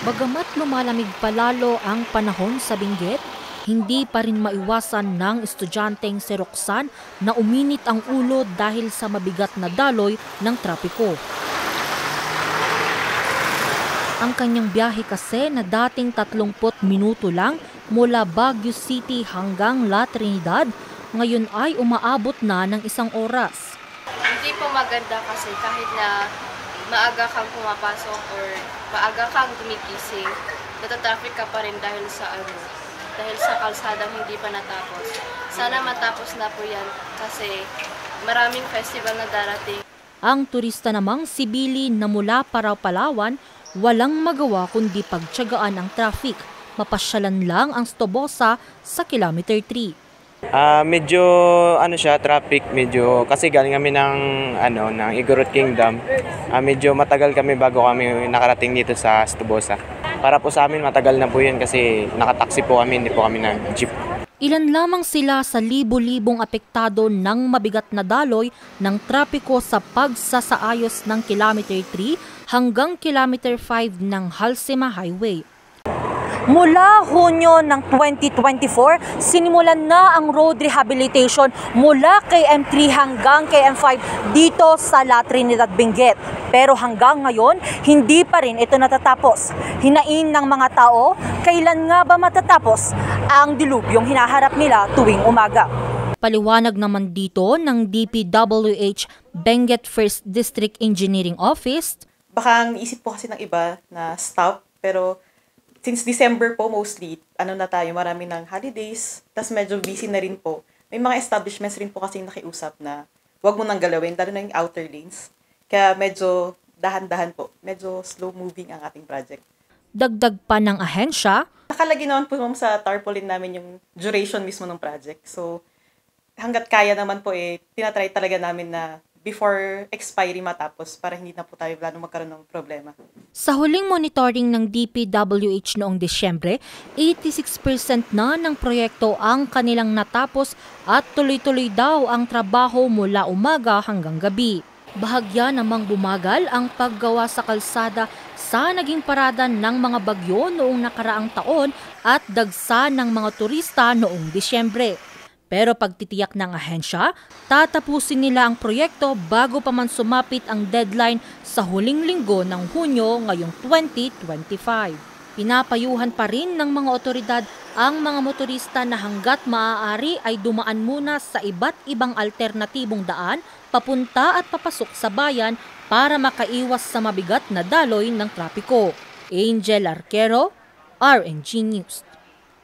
Bagamat lumalamig palalo ang panahon sa Benguet, hindi pa rin maiwasan ng estudyanteng si Roxanne na uminit ang ulo dahil sa mabigat na daloy ng trapiko. Ang kanyang biyahe kasi na dating 30 minuto lang mula Baguio City hanggang La Trinidad, ngayon ay umaabot na ng 1 oras. Hindi po maganda kasi kahit na maaga kang pumapasok or maaga kang gumigising, natatraffic ka pa rin dahil sa kalsadang hindi pa natapos. Sana matapos na po yan kasi maraming festival na darating. Ang turista namang si Billy na mula Parao, Palawan, walang magawa kundi pagtiyagaan ang traffic. Mapasyalan lang ang Stobosa sa kilometer 3. Medyo traffic kasi galing kami ng Igorot Kingdom. Medyo matagal kami bago kami nakarating dito sa Stobosa. Para po sa amin matagal na po 'yun kasi nakataksi po kami, hindi po kami ng jeep. Ilan lamang sila sa libo-libong apektado ng mabigat na daloy ng trapiko sa pagsasaayos ng kilometer 3 hanggang kilometer 5 ng Halsema Highway. Mula Hunyo ng 2024, sinimulan na ang road rehabilitation mula KM3 hanggang KM5 dito sa La Trinidad, Benguet. Pero hanggang ngayon, hindi pa rin ito natatapos. Hinain ng mga tao, kailan nga ba matatapos ang dilubyong hinaharap nila tuwing umaga? Paliwanag naman dito ng DPWH Benguet 1st District Engineering Office. Baka ang isip po kasi ng iba na stop, pero since December po mostly, marami ng holidays, tas medyo busy na rin po. May mga establishments rin po kasi nakiusap na huwag mo nang galawin, lalo na yung outer lanes. Kaya medyo dahan-dahan po, medyo slow moving ang ating project. Dagdag pa ng ahensya, nakalagay naman po sa tarpaulin namin yung duration mismo ng project. So hanggat kaya naman po tinatry talaga namin na before expiry matapos para hindi na po tayo magkaroon ng problema. Sa huling monitoring ng DPWH noong Disyembre, 86% na ng proyekto ang kanilang natapos at tuloy-tuloy daw ang trabaho mula umaga hanggang gabi. Bahagya namang bumagal ang paggawa sa kalsada sa naging parada ng mga bagyo noong nakaraang taon at dagsa ng mga turista noong Disyembre. Pero pagtitiyak ng ahensya, tatapusin nila ang proyekto bago pa man sumapit ang deadline sa huling linggo ng Hunyo ngayong 2025. Pinapayuhan pa rin ng mga otoridad ang mga motorista na hanggat maaari ay dumaan muna sa iba't ibang alternatibong daan papunta at papasok sa bayan para makaiwas sa mabigat na daloy ng trapiko. Angel Arquero, RNG News.